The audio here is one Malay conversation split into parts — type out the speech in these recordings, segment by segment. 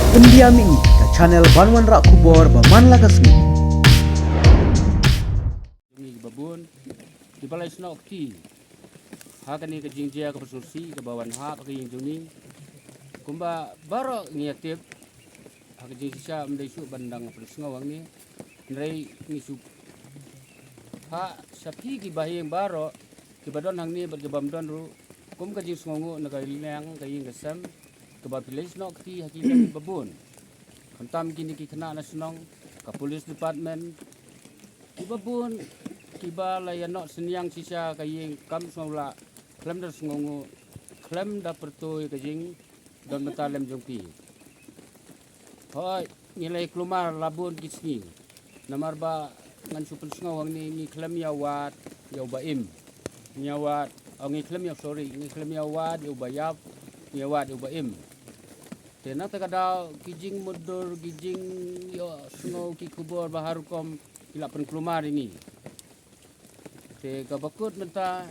Pendiami ke channel Banwan Rak Kubor Baman Lakasmi. Ini babun di balai senok ti. Hakan ni ke jingjia ke persusi ke bawan hak ke jingjuni. Kumba baro ngiatip. Hak jingjia mendaisu bandang persengawang ni. Nrai ngisu. Ha sapi ki bahing baro ki badon hang ni bergebam don ru. Kum ke jing sengongu nagailang ke jing kesem. Keba pilih senok ti hakikat babun. Kentam kini ki kena na senong ke police department. Ki babun kiba layanok senyang sisa kaying kam semula klem dar sengongu klem da pertoi kajing don metalem jongpi hoi nilai kelumar labun kisni namar ba ngan supel sengawang ni klem ya wat ya baim nyawat ngi klem ya sorry ngi klem ya wat ya bayap ya wat ya baim tena takadau kijing mudur kijing yo sengaw ki kubur bahar kom ilapan kelumar ini te kabakut menta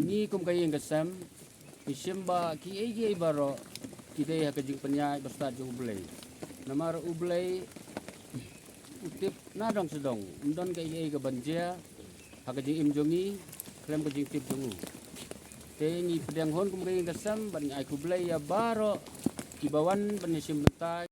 ni kum kayeng gasam isimba ki ege baro kidai hakajing penyai basta jo ublay namar ublay utip nadong sedong ndon kay ege banjia hakajing imjongi klem kajing tip jongu te ni pedang hon kum kayeng gasam ban ai kublay ya baro kibawan ban isim menta